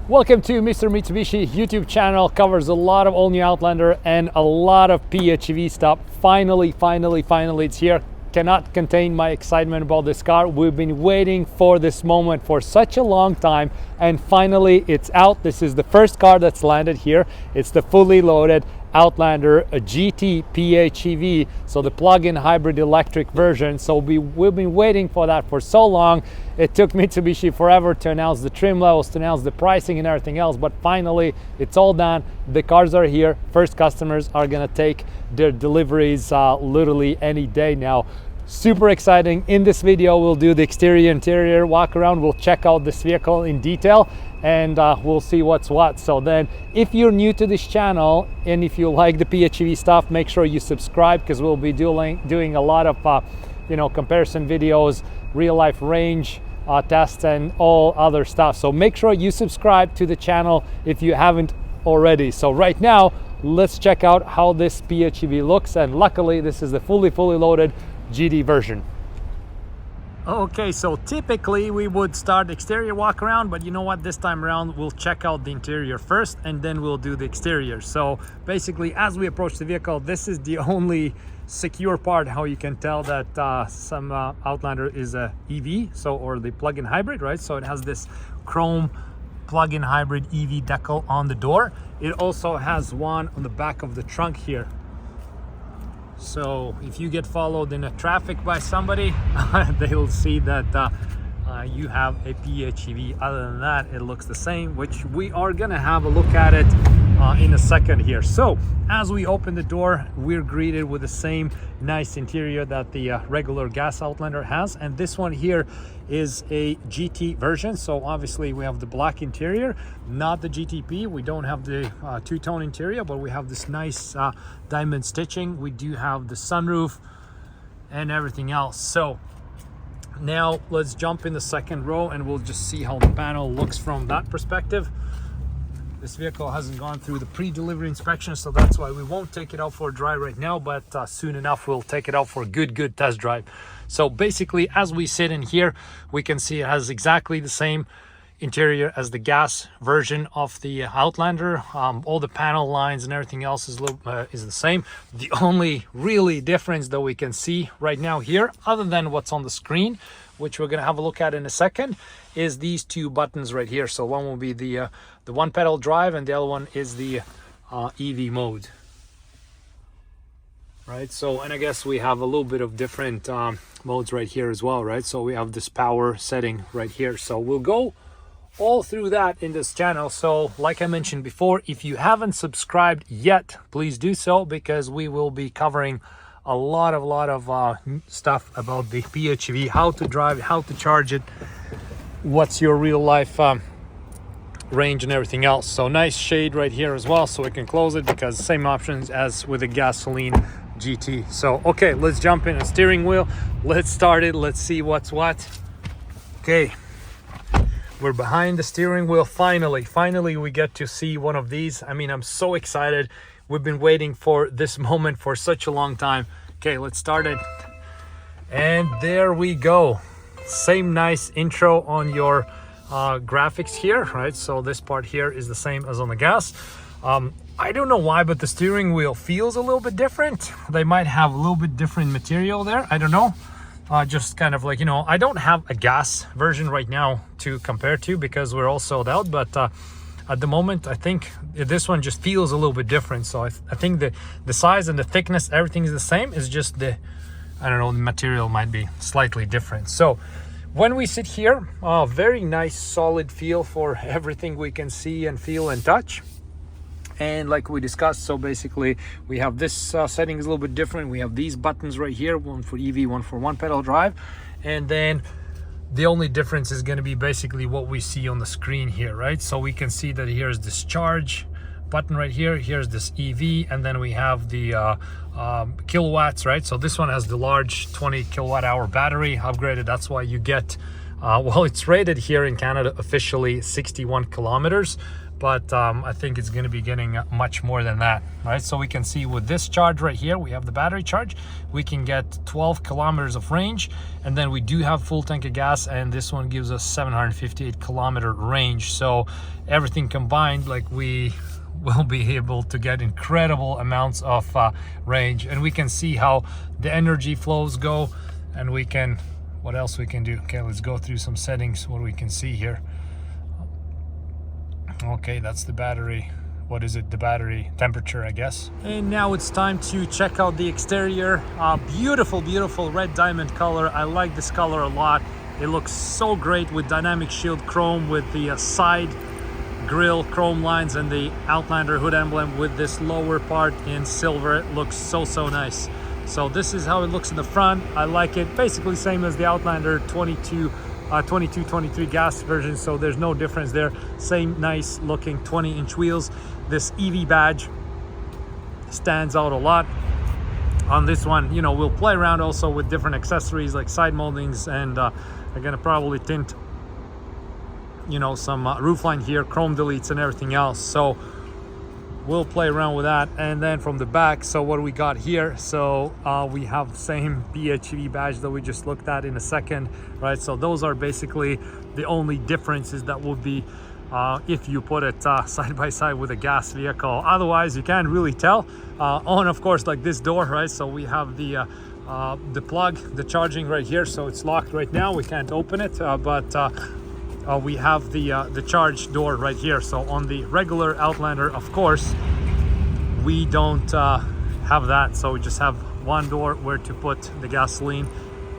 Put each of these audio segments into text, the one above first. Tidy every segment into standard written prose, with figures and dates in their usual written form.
Welcome to Mr. Mitsubishi YouTube channel. Covers a lot of all new Outlander and a lot of PHEV stuff. Finally it's here. Cannot contain my excitement about this car. We've been waiting for this moment for such a long time, and finally it's out. This is the first car that's landed here. It's the fully loaded Outlander, a GT PHEV, so the plug-in hybrid electric version. So we've been waiting for that for so long. It took Mitsubishi forever to announce the trim levels, to announce the pricing and everything else, but finally it's all done. The cars are here. First customers are gonna take their deliveries literally any day now. Super exciting. In this video we'll do the exterior interior walk around. We'll check out this vehicle in detail and we'll see what's what. So then if you're new to this channel and if you like the PHEV stuff, make sure you subscribe, because we'll be doing a lot of comparison videos, real life range tests and all other stuff. So make sure you subscribe to the channel if you haven't already. So right now let's check out how this PHEV looks, and luckily this is the fully loaded GT version. Okay, so typically we would start exterior walk around, but you know what, this time around we'll check out the interior first and then we'll do the exterior. So basically as we approach the vehicle, this is the only secure part how you can tell that some Outlander is a EV, so, or the plug-in hybrid, right? So it has this chrome plug-in hybrid EV decal on the door. It also has one on the back of the trunk here. So if you get followed in a traffic by somebody, they'll see that you have a PHEV. Other than that, it looks the same, which we are gonna have a look at it in a second here. So as we open the door, we're greeted with the same nice interior that the regular gas Outlander has, and this one here is a GT version. So obviously we have the black interior, not the GTP. We don't have the two-tone interior, but we have this nice diamond stitching. We do have the sunroof and everything else. So now let's jump in the second row and we'll just see how the panel looks from that perspective. This vehicle hasn't gone through the pre-delivery inspection, so that's why we won't take it out for a drive right now, but soon enough we'll take it out for a good test drive. So basically as we sit in here, we can see it has exactly the same interior as the gas version of the Outlander. All the panel lines and everything else is the same. The only really difference that we can see right now here, other than what's on the screen, which we're gonna have a look at in a second, is these two buttons right here. So one will be the one pedal drive and the other one is the EV mode. Right, so, and I guess we have a little bit of different modes right here as well, right? So we have this power setting right here. So we'll go all through that in this channel. So like I mentioned before, if you haven't subscribed yet, please do so, because we will be covering a lot of stuff about the PHEV, how to drive, how to charge it, what's your real life range and everything else. So nice shade right here as well, so we can close it, because same options as with the gasoline GT. So okay, let's jump in. A steering wheel, let's start it, let's see what's what. Okay, we're behind the steering wheel. Finally we get to see one of these. I mean, I'm so excited. We've been waiting for this moment for such a long time. Okay, let's start it, and there we go. Same nice intro on your graphics here, right? So this part here is the same as on the gas. I don't know why, but the steering wheel feels a little bit different. They might have a little bit different material there, I don't know. Just kind of like, you know, I don't have a gas version right now to compare to because we're all sold out, but at the moment I think this one just feels a little bit different. So I think the size and the thickness, everything is the same. It's just the, I don't know, the material might be slightly different. So when we sit here, very nice solid feel for everything we can see and feel and touch. And like we discussed, so basically we have this setting is a little bit different. We have these buttons right here, one for EV, one for one pedal drive, and then the only difference is going to be basically what we see on the screen here, right? So we can see that here's this charge button right here, here's this EV, and then we have the kilowatts, right? So this one has the large 20 kilowatt hour battery upgraded. That's why you get Well, it's rated here in Canada officially 61 kilometers, but I think it's going to be getting much more than that, right? So we can see with this charge right here, we have the battery charge, we can get 12 kilometers of range, and then we do have full tank of gas, and this one gives us 758 kilometer range. So everything combined, like, we will be able to get incredible amounts of range, and we can see how the energy flows go, and we can, what else we can do? Okay, let's go through some settings, what we can see here. Okay, that's the battery. What is it? The battery temperature, I guess. And now it's time to check out the exterior. Beautiful, beautiful red diamond color. I like this color a lot. It looks so great with dynamic shield chrome, with the side grille chrome lines, and the Outlander hood emblem with this lower part in silver. It looks so nice. So this is how it looks in the front. I like it. Basically same as the Outlander 23 gas version, so there's no difference there. Same nice looking 20-inch wheels. This EV badge stands out a lot. On this one, you know, we'll play around also with different accessories like side moldings, and I'm gonna probably tint, you know, some roofline here, chrome deletes and everything else. So we'll play around with that. And then from the back, so what do we got here? So we have the same PHEV badge that we just looked at in a second, right? So those are basically the only differences that would be if you put it side by side with a gas vehicle. Otherwise, you can't really tell. On, of course, like this door, right? So we have the plug, the charging right here. So it's locked right now. We can't open it, but we have the charge door right here. So on the regular Outlander, of course, we don't have that. So we just have one door where to put the gasoline,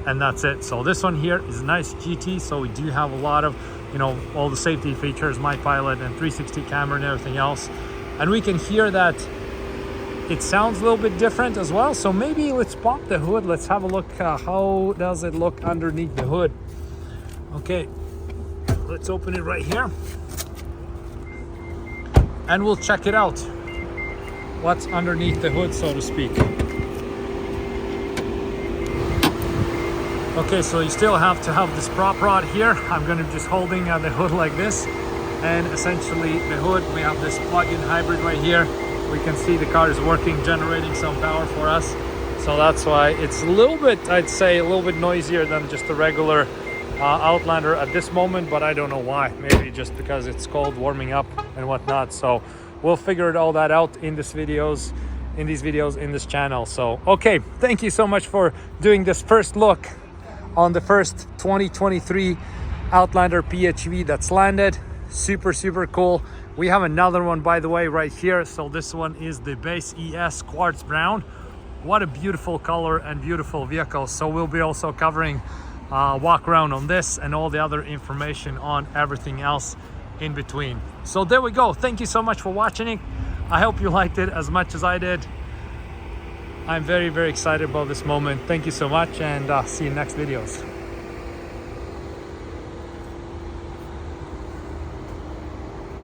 and that's it. So this one here is a nice GT. So we do have a lot of, you know, all the safety features, My Pilot and 360 camera and everything else. And we can hear that it sounds a little bit different as well. So maybe let's pop the hood. Let's have a look. How does it look underneath the hood? Okay. Let's open it right here, and we'll check it out, what's underneath the hood, so to speak. Okay, so you still have to have this prop rod here. I'm going to be just holding the hood like this, and essentially the hood, we have this plug-in hybrid right here. We can see the car is working, generating some power for us. So that's why it's a little bit, I'd say, a little bit noisier than just the regular Outlander at this moment, but I don't know why. Maybe just because it's cold, warming up and whatnot. So we'll figure all that out in these videos in this channel. So okay, thank you so much for doing this first look on the first 2023 Outlander PHEV that's landed. Super cool. We have another one, by the way, right here. So this one is the base ES quartz brown. What a beautiful color and beautiful vehicle. So we'll be also covering walk around on this and all the other information on everything else in between. So there we go. Thank you so much for watching it. I hope you liked it as much as I did. I'm very excited about this moment. Thank you so much, and see you in next videos.